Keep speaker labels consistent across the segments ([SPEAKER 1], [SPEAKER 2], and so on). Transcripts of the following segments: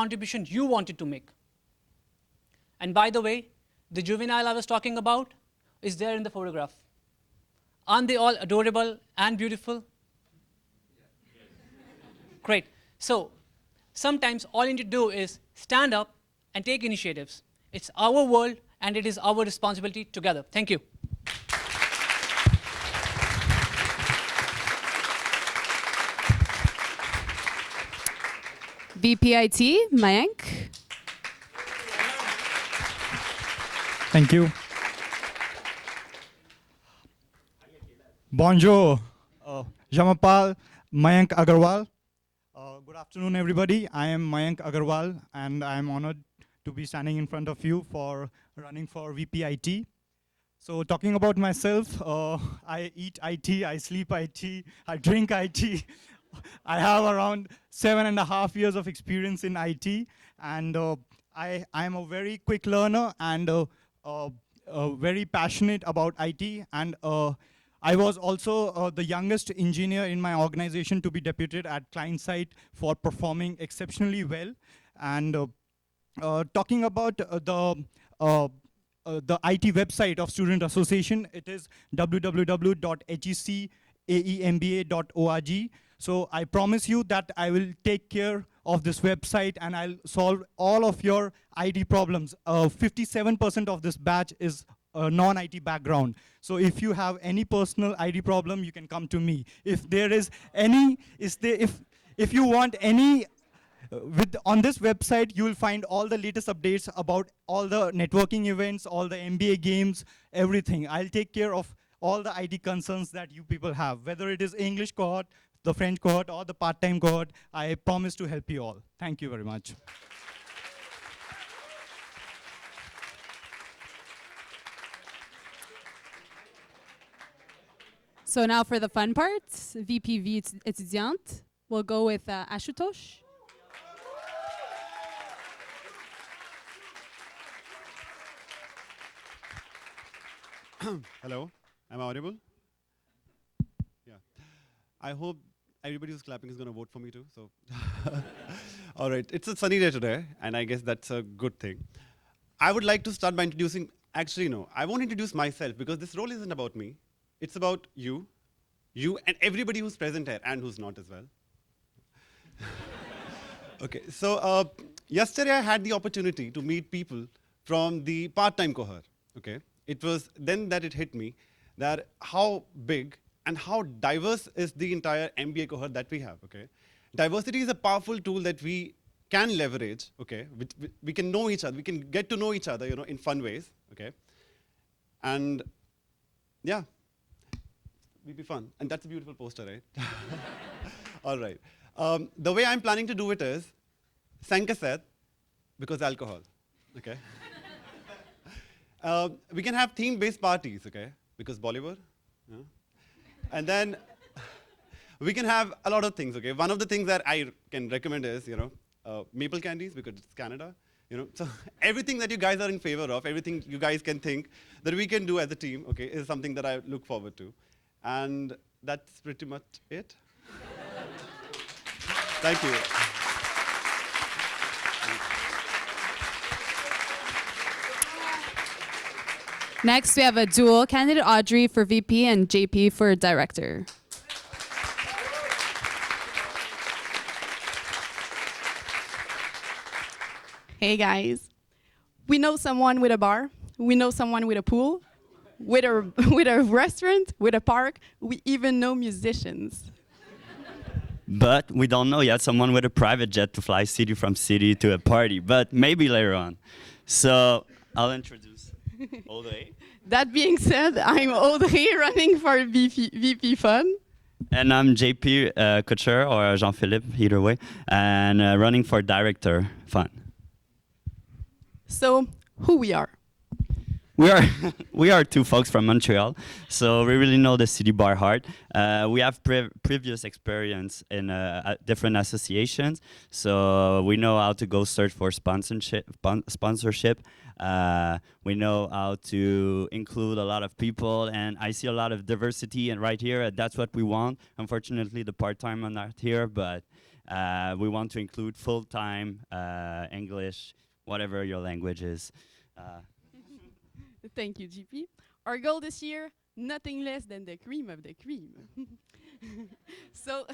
[SPEAKER 1] contribution you wanted to make. And by the way, the juvenile I was talking about is there in the photograph. Aren't they all adorable and beautiful? Great. So sometimes all you need to do is stand up and take initiatives. It's our world, and it is our responsibility together. Thank you.
[SPEAKER 2] VPIT, Mayank.
[SPEAKER 3] Thank you. Bonjour. Jamapal, Mayank Agarwal. Good afternoon, everybody. I am Mayank Agarwal, and I am honored to be standing in front of you for running for VPIT. So talking about myself, I eat IT, I sleep IT, I drink IT. I have around 7.5 years of experience in IT, and I am a very quick learner and very passionate about IT. And I was also the youngest engineer in my organization to be deputed at client side for performing exceptionally well. And talking about the IT website of Student Association, it is www.hecaemba.org. So I promise you that I will take care of this website and I'll solve all of your IT problems. 57% of this batch is non-IT background. So if you have any personal IT problem, you can come to me. If there is any, if you want any, on this website, you will find all the latest updates about all the networking events, all the MBA games, everything. I'll take care of all the IT concerns that you people have, whether it is English cohort, the French cohort, or the part-time cohort. I promise to help you all. Thank you very much.
[SPEAKER 2] So now for the fun parts, VPV étudiante. We'll go with Ashutosh.
[SPEAKER 4] Hello, am I audible? Yeah. I hope everybody who's clapping is going to vote for me too. So, all right. It's a sunny day today, and I guess that's a good thing. I would like to start by introducing. Actually, no. I won't introduce myself because this role isn't about me. It's about you, and everybody who's present here and who's not as well. Okay. So yesterday I had the opportunity to meet people from the part-time cohort. Okay. It was then that it hit me that how big and how diverse is the entire MBA cohort that we have, okay? Diversity is a powerful tool that we can leverage, okay? We can know each other, we can get to know each other, in fun ways, okay? And yeah, it'll be fun. And that's a beautiful poster, right? All right. The way I'm planning to do it is, Sankaset, because alcohol, okay? We can have theme-based parties, okay? Because Bollywood, yeah? And then we can have a lot of things, okay? One of the things that I can recommend is, maple candies, because it's Canada, So everything that you guys are in favor of, everything you guys can think that we can do as a team, okay, is something that I look forward to. And that's pretty much it. Thank you.
[SPEAKER 2] Next, we have a dual candidate, Audrey for VP and JP for director.
[SPEAKER 5] Hey guys, we know someone with a bar, we know someone with a pool, with a restaurant, with a park, we even know musicians.
[SPEAKER 6] But we don't know yet someone with a private jet to fly city from city to a party, but maybe later on. So I'll introduce Audrey.
[SPEAKER 5] That being said, I'm Audrey running for VP Fun.
[SPEAKER 6] And I'm JP Couture or Jean-Philippe, either way, and running for director Fun.
[SPEAKER 5] So who we are?
[SPEAKER 6] We are two folks from Montreal, so we really know the city bar hard. We have previous experience in different associations, so we know how to go search for sponsorship. We know how to include a lot of people, and I see a lot of diversity. And right here, that's what we want. Unfortunately, the part-time are not here, but We want to include full-time English, whatever your language is.
[SPEAKER 5] Thank you, GP. Our goal this year, nothing less than the cream of the cream. So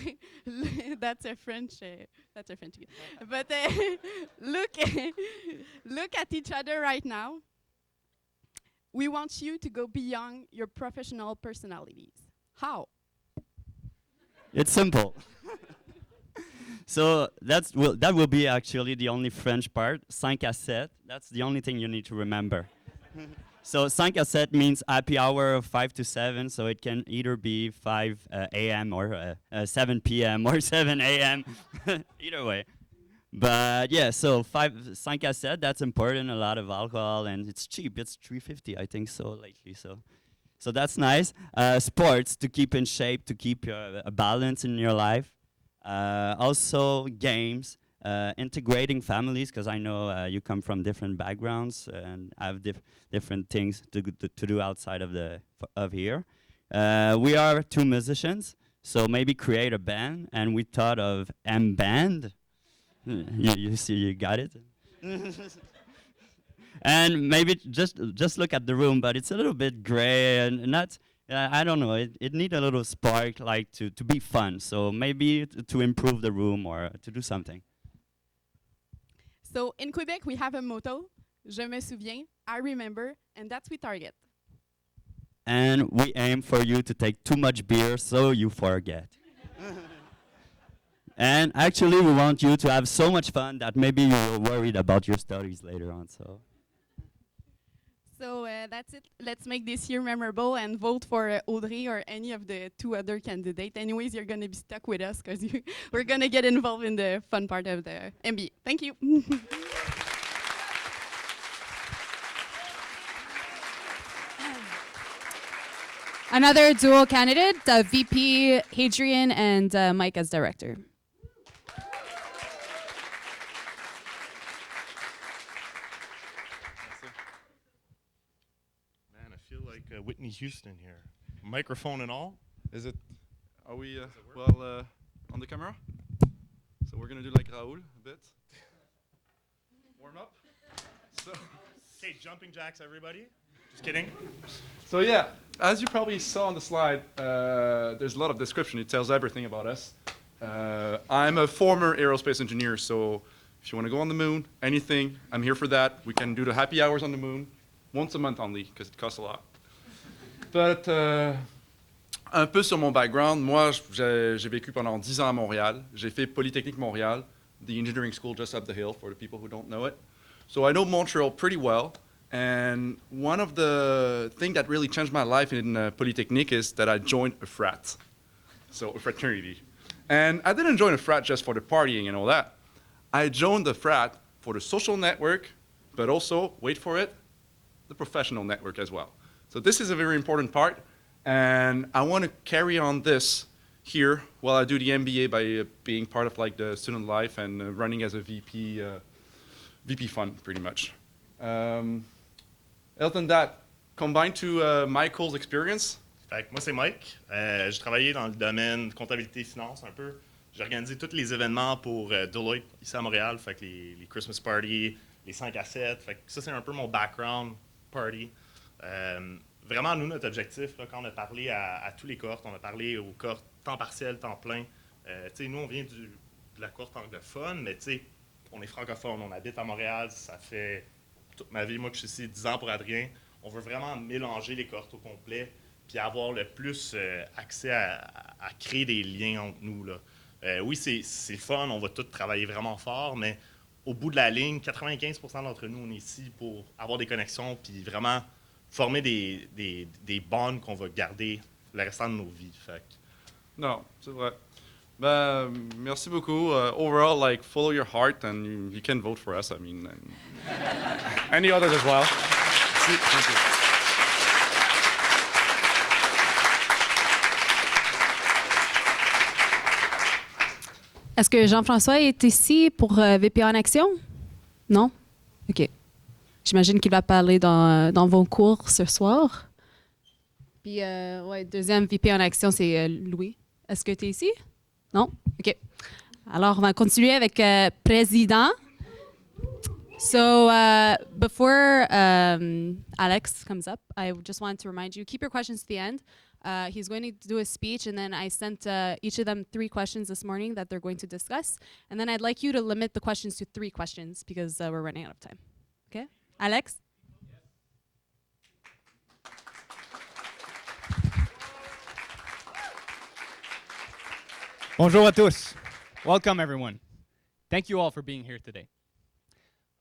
[SPEAKER 5] that's a French. But look at each other right now. We want you to go beyond your professional personalities. How?
[SPEAKER 6] It's simple. So that will be actually the only French part. 5 à 7. That's the only thing you need to remember. So 5 à 7 means happy hour of 5 to 7. So it can either be 5 a.m. or 7 p.m. or 7 a.m. Either way. But yeah, so 5 à 7. That's important. A lot of alcohol and it's cheap. It's $3.50, I think so lately. So that's nice. Sports to keep in shape, to keep a balance in your life. Also games, integrating families, because I know you come from different backgrounds and have different things to do outside of here. We are 2 musicians, so maybe create a band, and we thought of AEMBA. You see, you got it. And maybe just look at the room, but it's a little bit gray and not. I don't know. It needs a little spark, like to be fun. So maybe to improve the room or to do something.
[SPEAKER 5] So in Quebec, we have a motto: "Je me souviens," I remember, and that's we target.
[SPEAKER 6] And we aim for you to take too much beer so you forget. And actually, we want you to have so much fun that maybe you're worried about your studies later on.
[SPEAKER 5] So that's it. Let's make this year memorable and vote for Audrey or any of the 2 other candidates. Anyways, you're going to be stuck with us because we're going to get involved in the fun part of the MBA. Thank you.
[SPEAKER 2] Another dual candidate, VP Hadrian and Mike as director.
[SPEAKER 7] Man, I feel like Whitney Houston here. Microphone and all.
[SPEAKER 8] Is it? Are we
[SPEAKER 7] Does
[SPEAKER 8] on the camera? So we're gonna do like Raoul a bit. Warm up. So.
[SPEAKER 7] Okay, jumping jacks, everybody. Just kidding.
[SPEAKER 8] So yeah, as you probably saw on the slide, there's a lot of description. It tells everything about us. I'm a former aerospace engineer, so if you want to go on the moon, anything, I'm here for that. We can do the happy hours on the moon once a month only, because it costs a lot. But un peu sur mon background, moi j'ai vécu pendant 10 ans à Montréal. J'ai fait Polytechnique Montréal, the engineering school just up the hill for the people who don't know it. So I know Montreal pretty well. And one of the things that really changed my life in Polytechnique is that I joined a frat, so a fraternity. And I didn't join a frat just for the partying and all that. I joined the frat for the social network, but also, wait for it, the professional network as well. So this is a very important part, and I want to carry on this here while I do the MBA by being part of like the student life and running as a VP fund, pretty much. Other than that, combined to Michael's experience.
[SPEAKER 7] Fait que moi, c'est Mike. J'ai travaillé dans le domaine comptabilité finance un peu. J'ai organisé tous les événements pour Deloitte ici à Montréal. Fait que les Christmas parties, les 5 à 7. Fait que ça, c'est un peu mon background party. Vraiment, nous, notre objectif, là, quand on a parlé à tous les cohortes, on a parlé aux cohortes temps partiel, temps plein. Nous, on vient de la cohorte anglophone, mais on est francophone, on habite à Montréal, ça fait toute ma vie, moi que je suis ici 10 ans pour Adrien. On veut vraiment mélanger les cohortes au complet puis avoir le plus accès à créer des liens entre nous, là. Oui, c'est fun, on va tous travailler vraiment fort, mais au bout de la ligne, 95% d'entre nous, on est ici pour avoir des connexions puis vraiment former des bonds qu'on va garder le restant de nos vies. Fait que...
[SPEAKER 8] Non, c'est vrai. Ben, merci beaucoup. Overall, like, follow your heart and you can vote for us. I mean, any others as well. Merci. Thank you.
[SPEAKER 2] Est-ce que Jean-François est ici pour VP en action? Non? OK. J'imagine qu'il va parler dans vos cours ce soir. Puis, ouais, deuxième VP en action, c'est Louis. Est-ce que tu es ici? Non? OK. Alors, on va continuer avec président. So, before Alex comes up, I just wanted to remind you, keep your questions to the end. He's going to do a speech, and then I sent each of them 3 questions this morning that they're going to discuss. And then I'd like you to limit the questions to 3 questions because we're running out of time. Okay? Alex?
[SPEAKER 9] Bonjour à tous. Welcome everyone. Thank you all for being here today.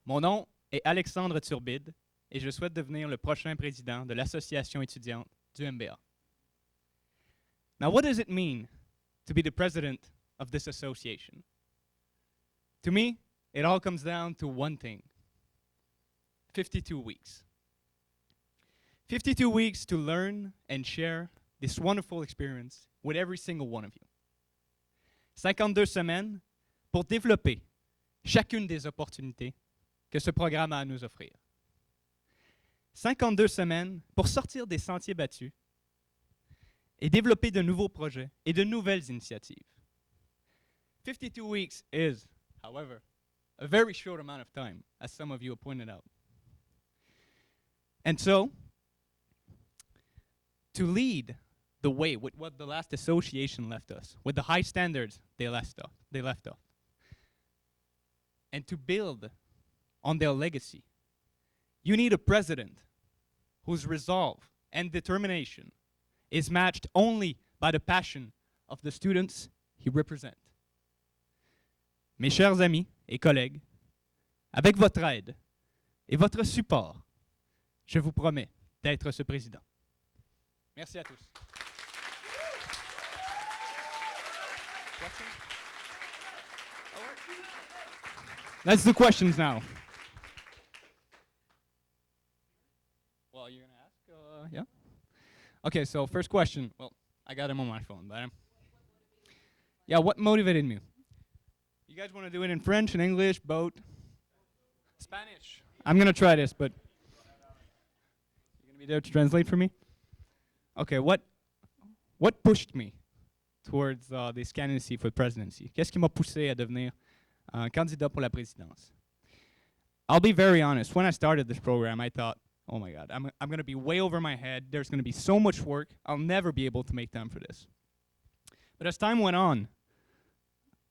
[SPEAKER 9] Mon nom est Alexandre Turbide et je souhaite devenir le prochain président de l'association étudiante du MBA. Now, what does it mean to be the president of this association? To me, it all comes down to one thing: 52 weeks. 52 weeks to learn and share this wonderful experience with every single one of you. 52 semaines pour développer chacune des opportunités que ce programme a à nous offrir. 52 semaines pour sortir des sentiers battus et développer de nouveaux projets et de nouvelles initiatives. 52 weeks is, however, a very short amount of time, as some of you have pointed out. And so, to lead the way with what the last association left us, with the high standards they left off, and to build on their legacy, you need a president whose resolve and determination is matched only by the passion of the students he represents. Mes chers amis et collègues, avec votre aide et votre support, je vous promets d'être ce président. Merci à tous. Let's do questions now. Well, you're gonna ask? Yeah? Okay, so first question. Well, I got him on my phone, but yeah, what motivated me? You guys want to do it in French, in English, both? Spanish. I'm gonna try this, but you're gonna be there to translate for me? Okay, what pushed me towards this candidacy for presidency? Qu'est-ce qui m'a poussé à devenir candidat pour la présidence? I'll be very honest. When I started this program, I thought, oh my God, I'm going to be way over my head. There's going to be so much work. I'll never be able to make time for this. But as time went on,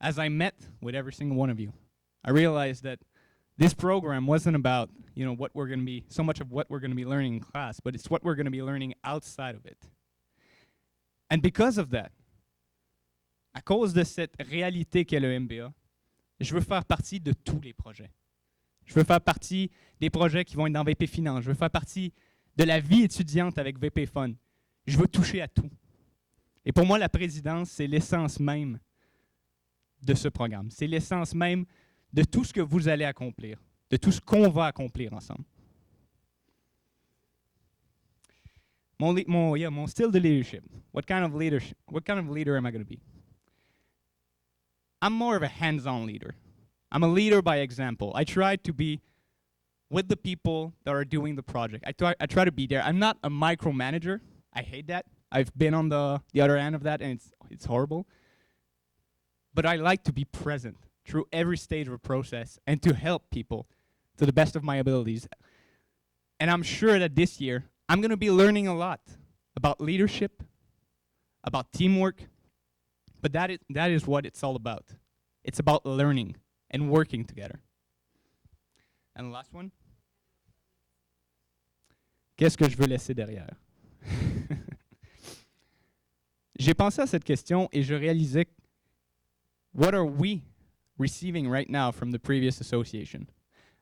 [SPEAKER 9] as I met with every single one of you, I realized that this program wasn't about, what we're going to be, so much of what we're going to be learning in class, but it's what we're going to be learning outside of it. And because of that, à cause de cette réalité qu'est le MBA, je veux faire partie de tous les projets. Je veux faire partie des projets qui vont être dans VP Finance. Je veux faire partie de la vie étudiante avec VP Fun. Je veux toucher à tout. Et pour moi, la présidence, c'est l'essence même de ce programme. C'est l'essence même de tout ce que vous allez accomplir, de tout ce qu'on va accomplir ensemble. Mon style de leadership. What kind of leader am I going to be? I'm more of a hands-on leader. I'm a leader by example. I try to be with the people that are doing the project. I try to be there. I'm not a micromanager. I hate that. I've been on the other end of that, and it's horrible. But I like to be present through every stage of a process and to help people to the best of my abilities. And I'm sure that this year, I'm going to be learning a lot about leadership, about teamwork, but that is what it's all about. It's about learning and working together. And the last one. Qu'est-ce que je veux laisser derrière? J'ai pensé à cette question et je réalisais, what are we receiving right now from the previous association?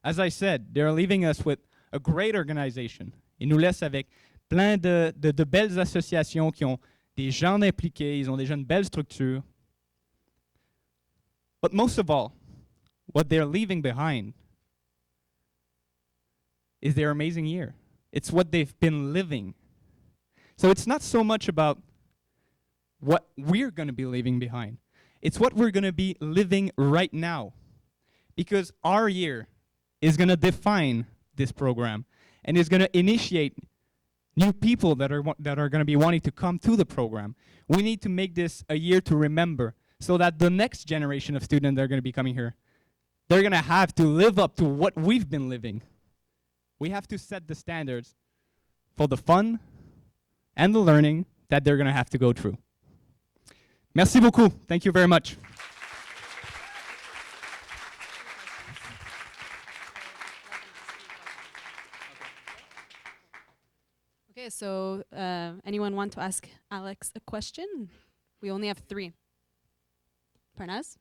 [SPEAKER 9] As I said, they're leaving us with a great organization. Ils nous laissent avec plein de belles associations qui ont des gens impliqués, ils ont déjà une belle structure. But most of all, what they're leaving behind is their amazing year. It's what they've been living. So it's not so much about what we're going to be leaving behind. It's what we're going to be living right now. Because our year is going to define this program and is going to initiate new people that are going to be wanting to come to the program. We need to make this a year to remember, so that the next generation of students that are going to be coming here, they're going to have to live up to what we've been living. We have to set the standards for the fun and the learning that they're going to have to go through. Merci beaucoup. Thank you very much.
[SPEAKER 2] Okay, so anyone want to ask Alex a question? We only have 3. Parnas?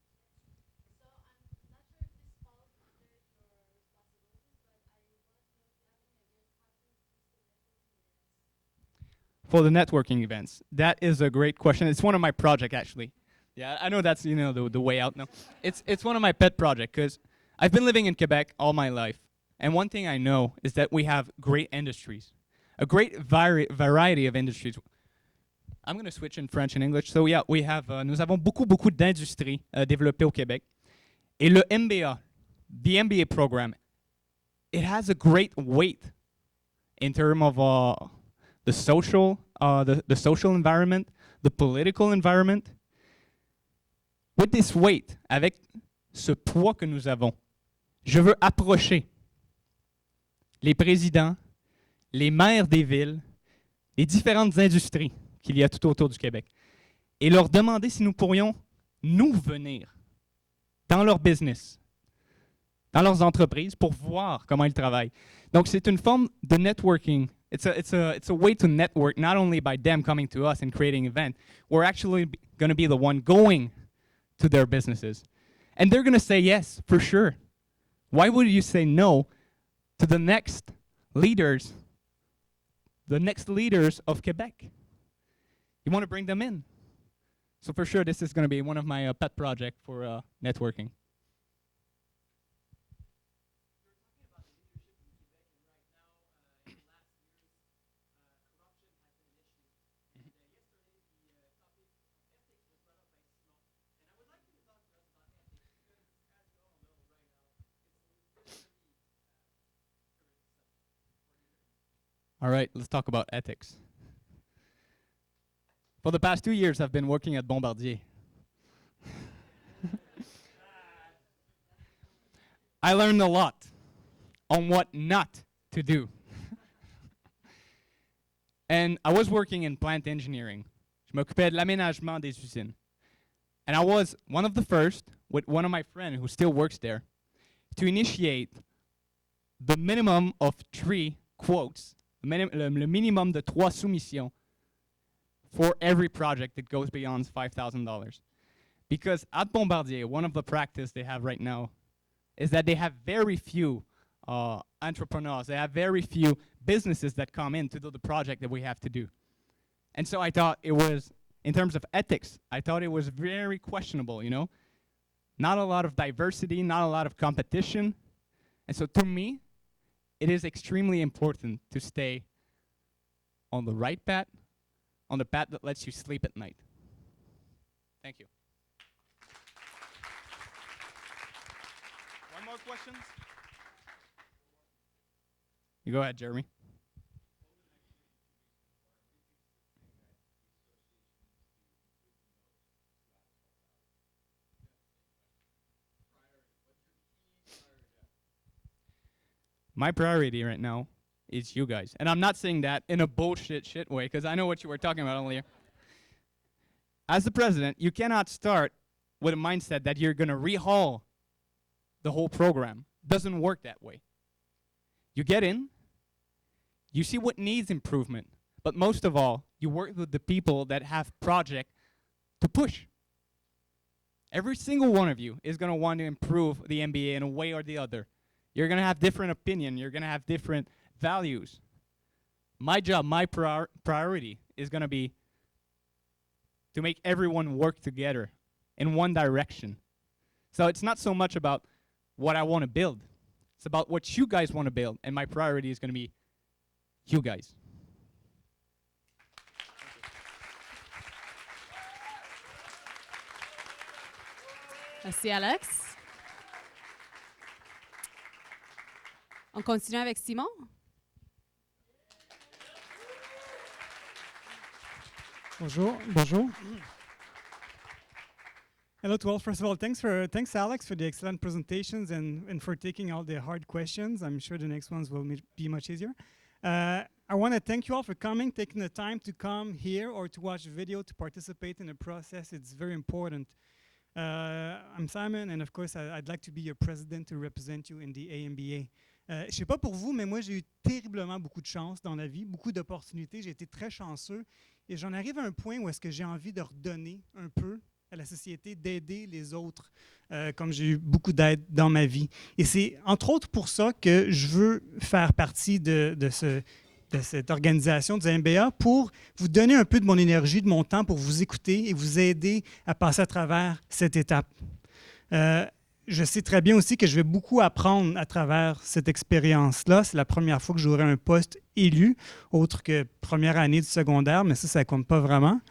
[SPEAKER 9] For the networking events, that is a great question. It's one of my projects, actually. Yeah, I know that's the way out now. It's one of my pet projects because I've been living in Quebec all my life, and one thing I know is that we have great industries, a great variety of industries. I'm going to switch in French and English. So yeah, nous avons beaucoup d'industries développées au Québec, et le MBA, the MBA program, it has a great weight in terms of the social environment, the political environment. With this weight, avec ce poids que nous avons, je veux approcher les présidents, les maires des villes, les différentes industries qu'il y a tout autour du Québec, et leur demander si nous pourrions nous venir dans leur business, dans leurs entreprises, pour voir comment ils travaillent. Donc c'est une forme de networking. It's a way to network, not only by them coming to us and creating an event. We're actually going to be the one going to their businesses. And they're going to say yes, for sure. Why would you say no to the next leaders of Quebec? You want to bring them in. So for sure, this is going to be one of my pet projects for networking. All right, let's talk about ethics. For the past 2 years, I've been working at Bombardier. I learned a lot on what not to do. And I was working in plant engineering. Je m'occupais de l'aménagement des usines. And I was one of the first, with one of my friends who still works there, to initiate the minimum of 3 quotes, le minimum de 3 soumissions for every project that goes beyond $5,000. Because at Bombardier, one of the practice they have right now is that they have very few entrepreneurs. They have very few businesses that come in to do the project that we have to do. And so I thought it was, in terms of ethics, I thought it was very questionable, Not a lot of diversity, not a lot of competition. And so to me, it is extremely important to stay on the right path, on the path that lets you sleep at night. Thank you. One more questions? You go ahead, Jeremy. My priority right now is you guys. And I'm not saying that in a bullshit shit way, because I know what you were talking about earlier. As the president, you cannot start with a mindset that you're going to rehaul the whole program. Doesn't work that way. You get in, you see what needs improvement, but most of all, you work with the people that have project to push. Every single one of you is going to want to improve the MBA in a way or the other. You're going to have different opinion. You're going to have different values. My job, my priority is going to be to make everyone work together in one direction. So it's not so much about what I want to build. It's about what you guys want to build. And my priority is going to be you guys.
[SPEAKER 2] Merci, Alex. On continue avec Simon.
[SPEAKER 10] Bonjour, bonjour. Hello to all. First of all, thanks Alex for the excellent presentations and for taking all the hard questions. I'm sure the next ones will be much easier. I want to thank you all for coming, taking the time to come here or to watch the video, to participate in the process. It's very important. I'm Simon, and of course, I'd like to be your president to represent you in the AEMBA. Je sais pas pour vous, mais moi, j'ai eu terriblement beaucoup de chance dans la vie, beaucoup d'opportunités. J'ai été très chanceux et j'en arrive à un point où est-ce que j'ai envie de redonner un peu à la société, d'aider les autres, comme j'ai eu beaucoup d'aide dans ma vie. Et c'est entre autres pour ça que je veux faire partie de cette organisation du AEMBA pour vous donner un peu de mon énergie, de mon temps pour vous écouter et vous aider à passer à travers cette étape. Je sais très bien aussi que je vais beaucoup apprendre à travers cette expérience-là. C'est la première fois que j'aurai un poste élu, autre que première année du secondaire, mais ça ne compte pas vraiment.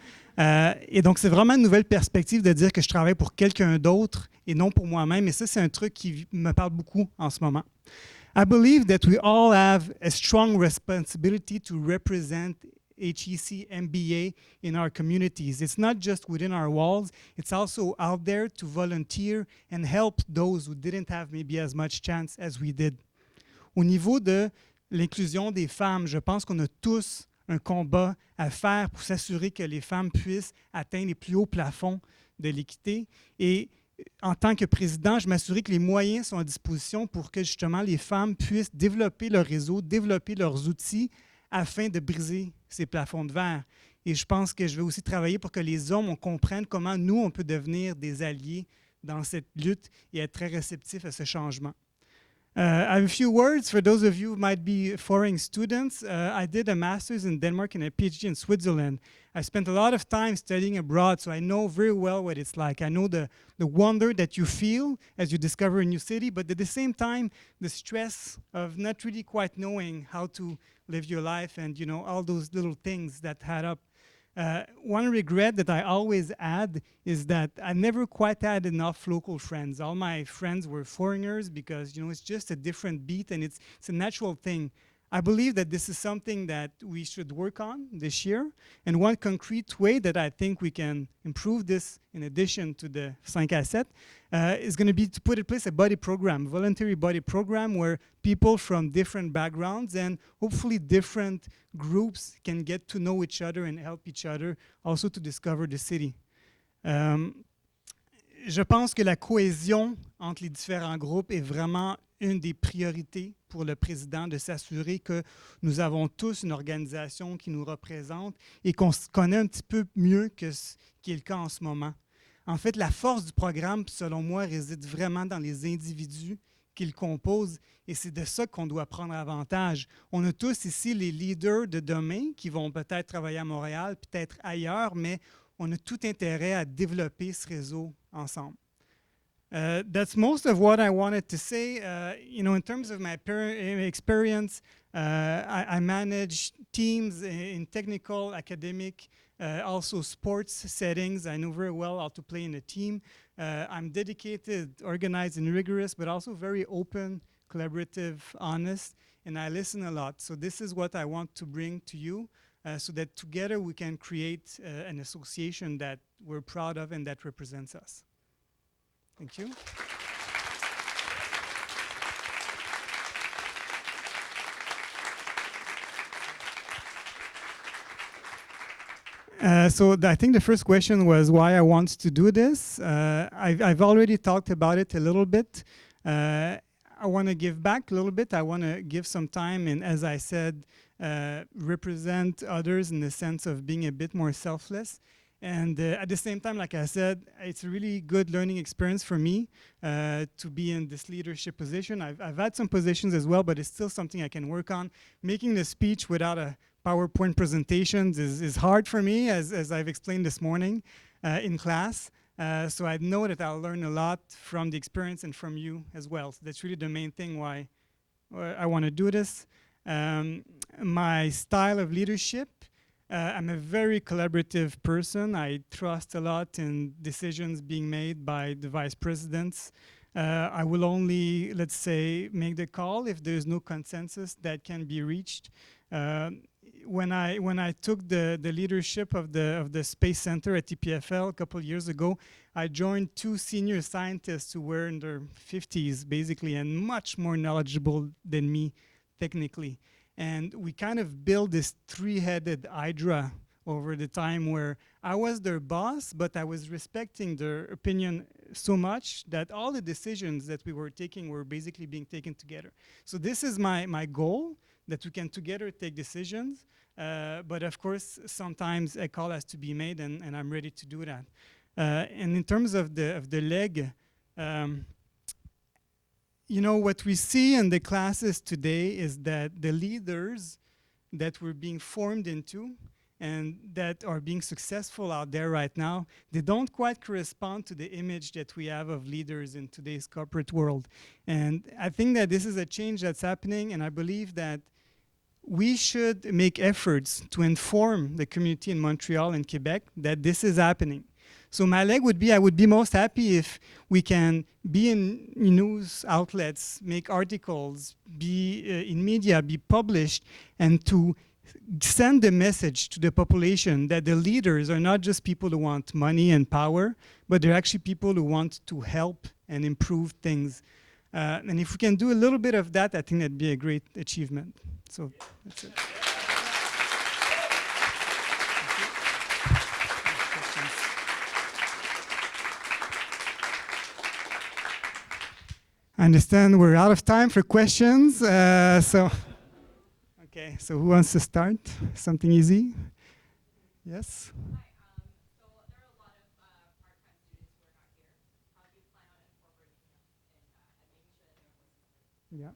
[SPEAKER 10] Et donc, c'est vraiment une nouvelle perspective de dire que je travaille pour quelqu'un d'autre et non pour moi-même. Et ça, c'est un truc qui me parle beaucoup en ce moment. I believe that we all have a strong responsibility to represent HEC MBA in our communities. It's not just within our walls, it's also out there to volunteer and help those who didn't have maybe as much chance as we did. Au niveau de l'inclusion des femmes, je pense qu'on a tous un combat à faire pour s'assurer que les femmes puissent atteindre les plus hauts plafonds de l'équité. Et en tant que président, je m'assurais que les moyens sont à disposition pour que justement les femmes puissent développer leur réseau, développer leurs outils afin de briser ces plafonds de verre. Et je pense que je vais aussi travailler pour que les hommes comprennent comment nous, on peut devenir des alliés dans cette lutte et être très réceptifs à ce changement. I have a few words for those of you who might be foreign students. I did a master's in Denmark and a PhD in Switzerland. I spent a lot of time studying abroad, so I know very well what it's like. I know the wonder that you feel as you discover a new city, but at the same time, the stress of not really quite knowing how to live your life and, you know, all those little things that add up. One regret that I always add is that I never quite had enough local friends. All my friends were foreigners because, you know, it's just a different beat and it's a natural thing. I believe that this is something that we should work on this year. And one concrete way that I think we can improve this, in addition to the 5 à 7, is going to be to put in place a buddy program, voluntary buddy program, where people from different backgrounds and hopefully different groups can get to know each other and help each other also to discover the city. Je pense que la cohésion entre les différents groupes est vraiment une des priorités pour le président, de s'assurer que nous avons tous une organisation qui nous représente et qu'on se connaît un petit peu mieux que ce qui est le cas en ce moment. En fait, la force du programme, selon moi, réside vraiment dans les individus qui le composent et c'est de ça qu'on doit prendre avantage. On a tous ici les leaders de demain qui vont peut-être travailler à Montréal, peut-être ailleurs, mais on a tout intérêt à développer ce réseau ensemble. That's most of what I wanted to say. You know, in terms of my experience, I manage teams in technical, academic, also sports settings. I know very well how to play in a team. I'm dedicated, organized, and rigorous, but also very open, collaborative, honest, and I listen a lot. So this is what I want to bring to you so that together we can create an association that we're proud of and that represents us. Thank you. I think the first question was why I want to do this. I've already talked about it a little bit. I want to give back a little bit. I want to give some time and, as I said, represent others in the sense of being a bit more selfless. And at the same time, like I said, it's a really good learning experience for me to be in this leadership position. I've had some positions as well, but it's still something I can work on. Making the speech without a PowerPoint presentation is hard for me, as I've explained this morning in class. So I know that I'll learn a lot from the experience and from you as well. So that's really the main thing why I want to do this. My style of leadership, I'm a very collaborative person. I trust a lot in decisions being made by the vice presidents. I will only, let's say, make the call if there's no consensus that can be reached. when I took the leadership of the Space Center at TPFL a couple of years ago, I joined 2 senior scientists who were in their 50s basically and much more knowledgeable than me technically. And we kind of built this 3-headed hydra over the time where I was their boss, but I was respecting their opinion so much that all the decisions that we were taking were basically being taken together. So this is my goal, that we can together take decisions. But of course, sometimes a call has to be made, and I'm ready to do that. And in terms of the leg, you know, what we see in the classes today is that the leaders that we're being formed into and that are being successful out there right now, they don't quite correspond to the image that we have of leaders in today's corporate world. And I think that this is a change that's happening, and I believe that we should make efforts to inform the community in Montreal and Quebec that this is happening. So my leg would be, I would be most happy if we can be in news outlets, make articles, be in media, be published, and to send the message to the population that the leaders are not just people who want money and power, but they're actually people who want to help and improve things. And if we can do a little bit of that, I think that'd be a great achievement. So that's it. I understand we're out of time for questions. Okay, so who wants to start? Something easy? Yes?
[SPEAKER 11] Hi, so there are a lot of part-time students who are not here. How do you plan on incorporating them and making sure that they're
[SPEAKER 10] Yeah.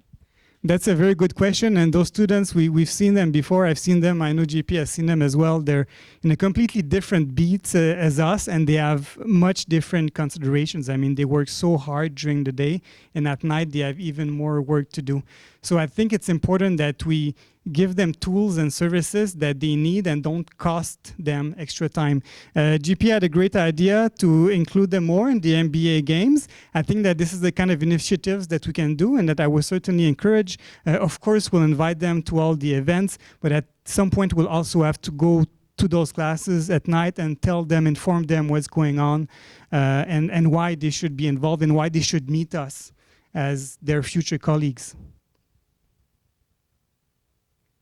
[SPEAKER 10] That's a very good question, and those students, we've seen them before. I've seen them, I know GP has seen them as well. They're in a completely different beat as us, and they have much different considerations. I mean, they work so hard during the day, and at night they have even more work to do. So I think it's important that we give them tools and services that they need and don't cost them extra time. GP had a great idea to include them more in the MBA games. I think that this is the kind of initiatives that we can do and that I will certainly encourage. Of course, we'll invite them to all the events, but at some point we'll also have to go to those classes at night and tell them, inform them what's going on and why they should be involved and why they should meet us as their future colleagues.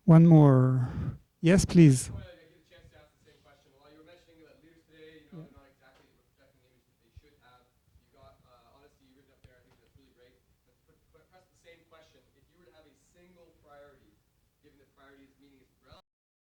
[SPEAKER 10] One more. Yes, please.
[SPEAKER 12] I get a chance to ask the same question. While you were mentioning that leaders today, you know,